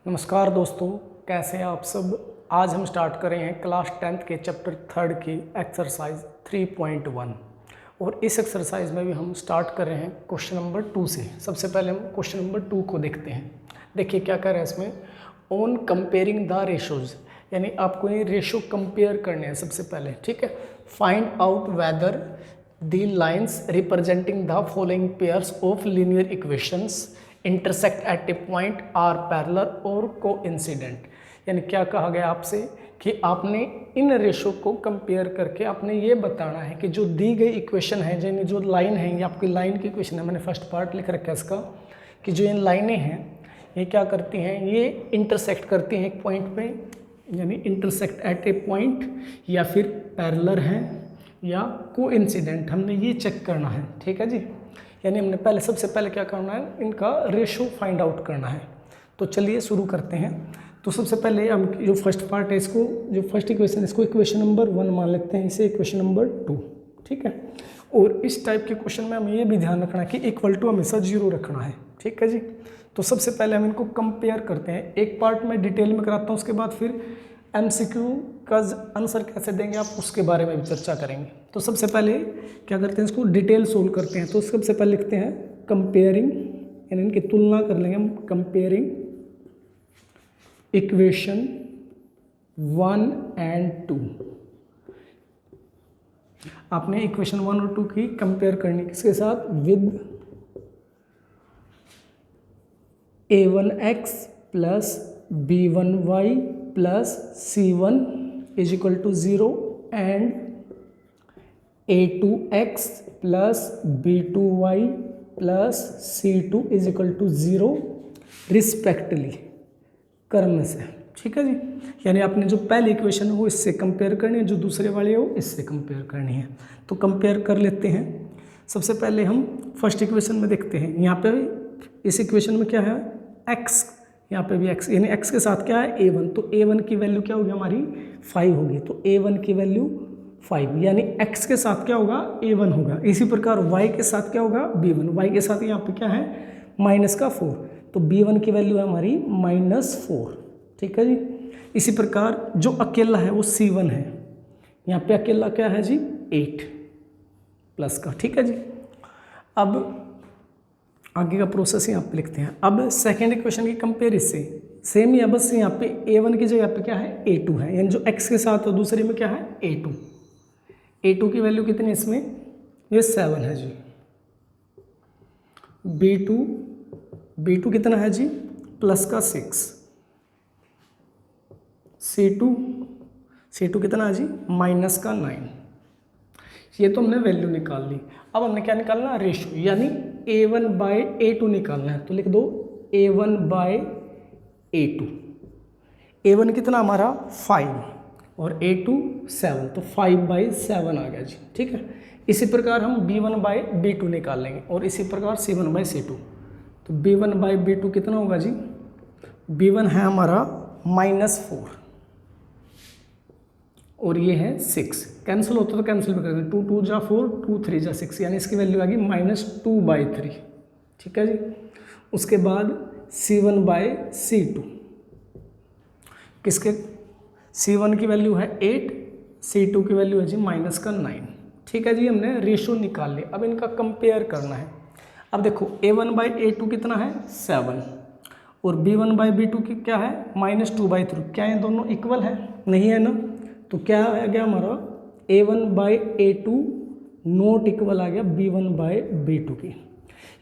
नमस्कार दोस्तों, कैसे हैं आप सब। आज हम स्टार्ट कर रहे हैं क्लास 10th के चैप्टर 3 की एक्सरसाइज 3.1 और इस एक्सरसाइज में भी हम स्टार्ट कर रहे हैं क्वेश्चन नंबर 2 से। सबसे पहले हम क्वेश्चन नंबर 2 को देखते हैं। देखिए क्या कर रहे हैं इसमें, ऑन कंपेयरिंग द रेशोज, यानी आपको ये रेशो कंपेयर करने हैं सबसे पहले। ठीक है, find out whether the lines representing the following pairs of linear equations intersect at a point are parallel और कोइंसिडेंट। यानी क्या कहा गया आपसे कि आपने इन रेशो को कंपेयर करके आपने ये बताना है कि जो दी गई इक्वेशन है, यानी जो लाइन है, ये आपकी लाइन की इक्वेशन है, मैंने फर्स्ट पार्ट लिख रखा है इसका, कि जो इन लाइनें हैं ये क्या करती हैं, ये इंटरसेक्ट करती हैं एक पॉइंट पे, यानी इंटरसेक्ट एट ए पॉइंट, या फिर पैरेलल है या कोइंसिडेंट, हमने ये चेक करना है। ठीक है जी, यानी हमने पहले सबसे पहले क्या करना है, इनका रेशो फाइंड आउट करना है। तो चलिए शुरू करते हैं। तो सबसे पहले हम जो फर्स्ट पार्ट है, इसको जो फर्स्ट इक्वेशन, इसको इक्वेशन नंबर 1 मान लेते हैं, इसे इक्वेशन नंबर 2। ठीक है, और इस टाइप के क्वेश्चन में हमें ये भी ध्यान रखना है कि इक्वल टू हमेशा 0 रखना है। ठीक है जी, तो सबसे पहले हम इनको कंपेयर करते हैं। एक पार्ट में डिटेल में कराता हूँ, उसके बाद फिर MCQ का आंसर कैसे देंगे आप, उसके बारे में भी चर्चा करेंगे। तो सबसे पहले क्या करते हैं, इसको डिटेल सोल्व करते हैं। तो सबसे पहले लिखते हैं कंपेयरिंग, यानी इनकी तुलना कर लेंगे हम, कंपेयरिंग इक्वेशन 1 एंड 2। आपने इक्वेशन 1 और 2 की कंपेयर करनी किसके साथ, with a1x plus b1y plus c1 is equal to 0 and a2x plus b2y plus c2 is equal to 0 respectively करने से। ठीक है जी, यानी आपने जो पहली इक्वेशन है वो इससे कंपेयर करनी है, जो दूसरे वाली है वो इससे कंपेयर करनी है। तो कंपेयर कर लेते हैं। सबसे पहले हम फर्स्ट इक्वेशन में देखते हैं। यहाँ पे इस इक्वेशन में क्या है, x, यहाँ पे भी x, यानी x के साथ क्या है, a1। तो a1 की वैल्यू क्या होगी हमारी, 5 होगी। तो a1 की वैल्यू 5, यानी x के साथ क्या होगा, a1 होगा। इसी प्रकार y के साथ क्या होगा, b1। y के साथ यहाँ पे क्या है, माइनस का 4, तो b1 की वैल्यू है हमारी -4। ठीक है जी, इसी प्रकार जो अकेला है वो c1 है। यहाँ पे अकेला क्या है जी, 8 प्लस का। ठीक है जी, अब आगे का प्रोसेस यहाँ पे लिखते हैं। अब सेकेंड इक्वेशन की कंपेयर इससे सेम ही है, बस यहाँ पे a1 की जगह पे क्या है, a2 है, यानी जो x के साथ है दूसरे में क्या है, a2। a2 की वैल्यू कितनी है इसमें, ये 7 है जी। b2 कितना है जी, प्लस का 6। c2 कितना है जी, माइनस का 9। ये तो हमने वैल्यू निकाल ली। अब हमने क्या निकालना, रेशो, यानी a1 बाय a2 निकालना है। तो लिख दो a1 बाय a2। a1 कितना हमारा 5 और a2 7, तो 5/7 आ गया जी। ठीक है, इसी प्रकार हम b1 बाय b2 निकाल लेंगे और इसी प्रकार c1 बाय c2। तो b1 बाय b2 कितना होगा जी, b1 है हमारा -4 और ये है 6। कैंसिल होता तो कैंसिल भी कर देंगे, 2 2 जा 4, 2 3 जा 6, यानी इसकी वैल्यू आ गई -2/3। ठीक है जी, उसके बाद c1 बाय c2, किसके, c1 की वैल्यू है 8, c2 की वैल्यू है जी -9। ठीक है जी, हमने रेशो निकाल लिया। अब इनका कंपेयर करना है। अब देखो a1 बाय a2 कितना है, 7, और b1 बाय b2 की क्या है, -2/3। क्या ये दोनों इक्वल है, नहीं है ना। तो क्या आ गया हमारा, a1 bye a2 not equal आ गया b1 बाय b2 की।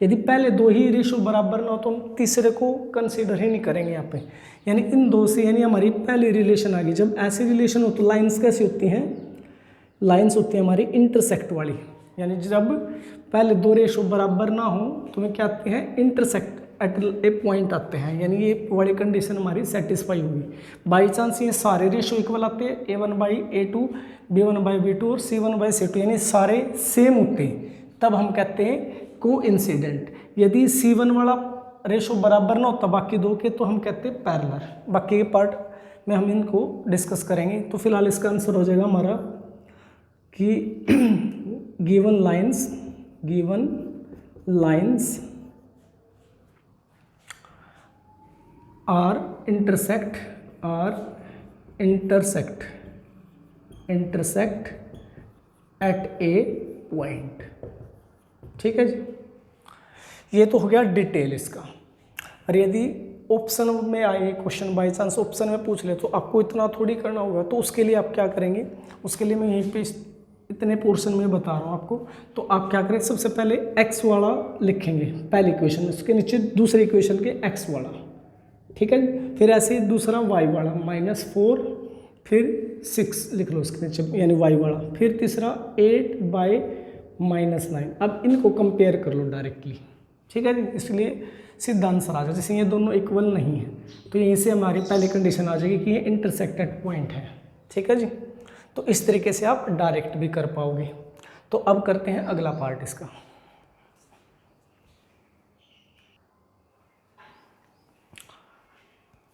यदि पहले दो ही रेशो बराबर ना हो तो हम तीसरे को कंसीडर ही नहीं करेंगे यहाँ पे, यानी इन दो से, यानी हमारी पहली रिलेशन आ गई। जब ऐसी रिलेशन हो तो लाइंस कैसी होती हैं, लाइंस होती है हमारी इंटरसेक्ट वाली, यानी जब पहले दो रेशो बराबर ना हो तो हमें क्या आते हैं, इंटरसेक्ट एट ए पॉइंट आते हैं, यानी ये वाली कंडीशन हमारी सेटिस्फाई होगी। बाई चांस ये सारे रेशो इक्वल आते हैं, a1 by a2, b1 by b2 और c1 बाई c2, यानी सारे सेम होते हैं, तब हम कहते हैं कोइंसिडेंट। यदि c1 वाला रेशो बराबर ना होता बाकी दो के, तो हम कहते हैं पैरेलल। बाकी के पार्ट में हम इनको डिस्कस करेंगे। तो फिलहाल इसका आंसर हो जाएगा हमारा कि given lines are intersect at a point. ठीक है जी, ये तो हो गया डिटेल इसका। और यदि ऑप्शन में आए क्वेश्चन, बाई चांस ऑप्शन में पूछ ले तो आपको इतना थोड़ी करना होगा, तो उसके लिए आप क्या करेंगे, उसके लिए मैं यहीं पे इतने पोर्शन में बता रहा हूँ आपको। तो आप क्या करें, सबसे पहले x वाला लिखेंगे पहले इक्वेशन में, उसके नीचे दूसरे इक्वेशन के x वाला, ठीक है। फिर ऐसे ही दूसरा y वाला -4, फिर 6 लिख लो उसके नीचे यानी y वाला, फिर तीसरा 8/-9। अब इनको कंपेयर कर लो डायरेक्टली, ठीक है जी। इसलिए सीधा आंसर आ जाए, जैसे ये दोनों इक्वल नहीं है तो यहीं से हमारी पहली कंडीशन आ जाएगी कि ये इंटरसेक्टेड पॉइंट है, ठीक है जी। तो इस तरीके से आप डायरेक्ट भी कर पाओगे। तो अब करते हैं अगला पार्ट इसका।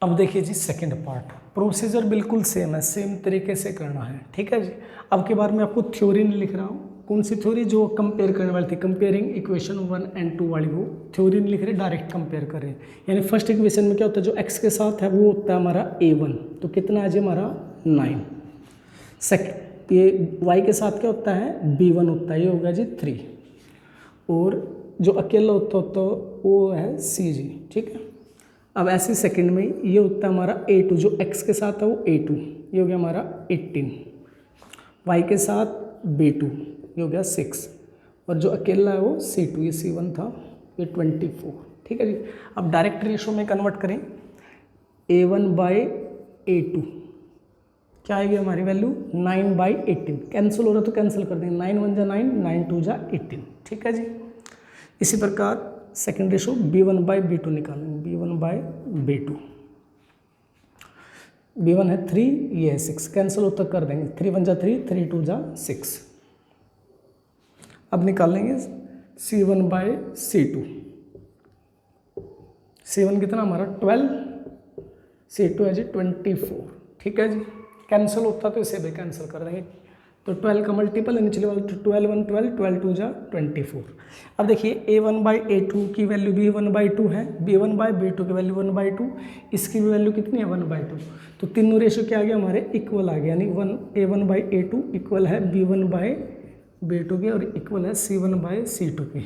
अब देखिए जी सेकंड पार्ट, प्रोसीजर बिल्कुल सेम है, सेम तरीके से करना है, ठीक है जी। अब के बार मैं आपको थ्योरी नहीं लिख रहा हूँ, कौन सी थ्योरी, जो कंपेयर करने वाली थी, कंपेयरिंग इक्वेशन 1 and 2 वाली, वो थ्योरी नहीं लिख रहे, डायरेक्ट कंपेयर कर रहे हैं। यानी फर्स्ट इक्वेशन में क्या होता है, जो x के साथ है वो होता है हमारा a1, तो कितना है जी हमारा 9। सेकंड ये y के साथ क्या होता है, b1 होता है, ये होगा जी 3। और जो अकेला होता वो है c जी, ठीक है। अब ऐसे सेकंड में ये होता है हमारा a2, जो x के साथ है वो a2, ये हो गया हमारा 18। y के साथ b2, ये हो गया 6, और जो अकेला है वो c2, ये c1 था, ये 24, ठीक है जी। अब डायरेक्ट रेशो में कन्वर्ट करें, a1/a2 क्या आएगी हमारी वैल्यू 9/18। कैंसिल हो रहा तो कैंसिल कर देंगे, 9 1 जा 9, 9 2 जा 18, ठीक है जी। इसी प्रकार सेकेंड रेशो b1/b2 निकालेंगे, b1/b2, b1 है 3, ये है 6, कैंसिल हो तो कर देंगे, 3 1 जा 3, 3 2 जा 6। अब निकालेंगे c1/c2, c1 कितना हमारा 12, c2 है जी 24, ठीक है जी। कैंसिल होता तो इसे भी कैंसिल कर देंगे, तो 12 का मल्टीपल है निचले वाले, 12 1 12, 12 2 जा 24। अब देखिए a1/a2 की वैल्यू भी 1/2 है, b1/b2 की वैल्यू 1/2, इसकी भी वैल्यू कितनी है 1/2, तो तीनों रेशो क्या आ गया हमारे इक्वल आ गया, यानी a1/a2 इक्वल है b1/b2 के और इक्वल है c1/c2 के।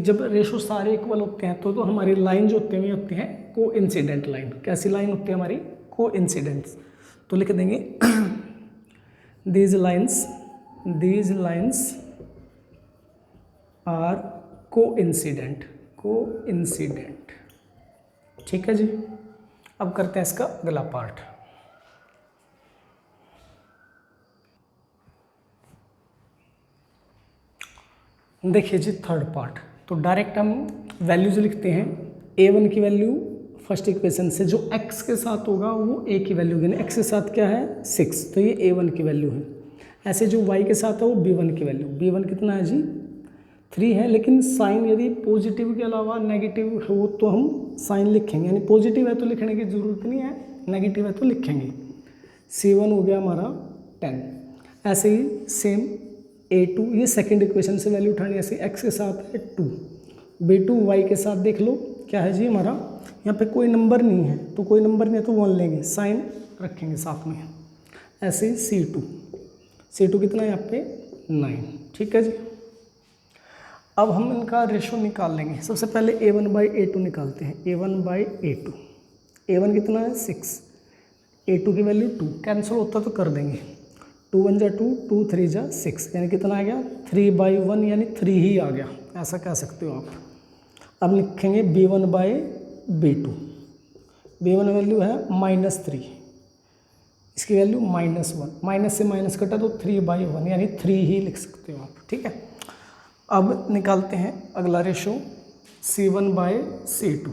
जब रेशो सारे इक्वल होते हैं तो हमारी लाइन जो होती हैं ये को इंसिडेंट लाइन। कैसी लाइन होती है हमारी, को इंसिडेंट्स, तो लिख देंगे these lines are coincident, ठीक है जी। अब करते हैं इसका अगला पार्ट। देखिए जी थर्ड पार्ट, तो डायरेक्ट हम वैल्यूज लिखते हैं। a1 की वैल्यू फर्स्ट इक्वेशन से जो x के साथ होगा वो a की वैल्यू होगी, x के साथ क्या है 6, तो ये a1 की वैल्यू है। ऐसे जो y के साथ है वो b1 की वैल्यू, b1 कितना है जी 3 है, लेकिन साइन यदि पॉजिटिव के अलावा नेगेटिव हो तो हम साइन लिखेंगे, यानी पॉजिटिव है तो लिखने की ज़रूरत नहीं है, नेगेटिव है तो लिखेंगे। c1 हो गया हमारा 10। ऐसे ही सेम a2, ये सेकेंड इक्वेशन से वैल्यू उठानी, ऐसे x के साथ है 2, b2 y के साथ देख लो क्या है जी हमारा, यहाँ पे कोई नंबर नहीं है तो कोई नंबर नहीं है तो 1 लेंगे, साइन रखेंगे साथ में। ऐसे c2 कितना है यहाँ पे 9, ठीक है जी। अब हम इनका रेशो निकाल लेंगे। सबसे पहले a1/a2 निकालते हैं, a1/a2, a1 कितना है 6, a2 की वैल्यू 2, कैंसिल होता तो कर देंगे, 2 1 जा 2, 2 3 जा 6, यानी कितना आ गया 3/1, यानी 3 ही आ गया, ऐसा कह सकते हो आप। अब लिखेंगे b1/b2, b1 वैल्यू है -3, इसकी वैल्यू -1, माइनस से माइनस कटा तो 3/1, यानी 3 ही लिख सकते हो आप, ठीक है। अब निकालते हैं अगला रेशो c1/c2,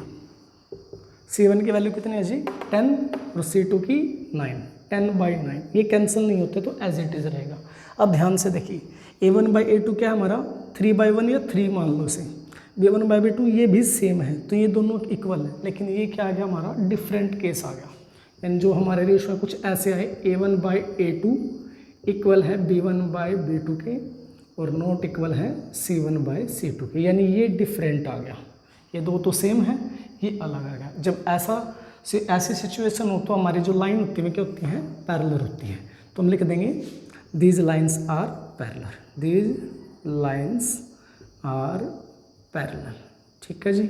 c1 की वैल्यू कितनी है जी 10 और c2 की 9, 10/9, ये कैंसिल नहीं होते तो एज इट इज़ रहेगा। अब ध्यान से देखिए a1/a2 क्या है हमारा 3/1 या 3 मान लो से, b1/b2 ये भी सेम है तो ये दोनों इक्वल है, लेकिन ये क्या आ गया हमारा डिफरेंट केस आ गया, यानी जो हमारे रेशो है कुछ ऐसे आए, a1/a2 इक्वल है b1/b2 के और नॉट इक्वल है c1/c2 के, यानी ये डिफरेंट आ गया। ये दो तो सेम है, ये अलग आ गया। जब ऐसी सिचुएशन हो तो हमारी जो लाइन होती है क्या होती हैं, पैरेलल होती है। तो हम लिख देंगे these lines are parallel, these lines are parallel. ठीक है जी,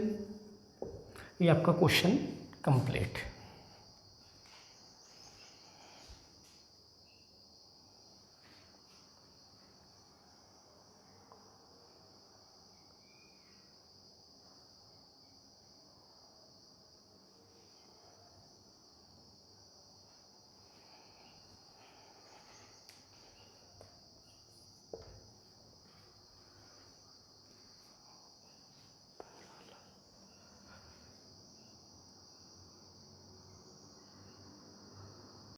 ये आपका क्वेश्चन कंप्लीट।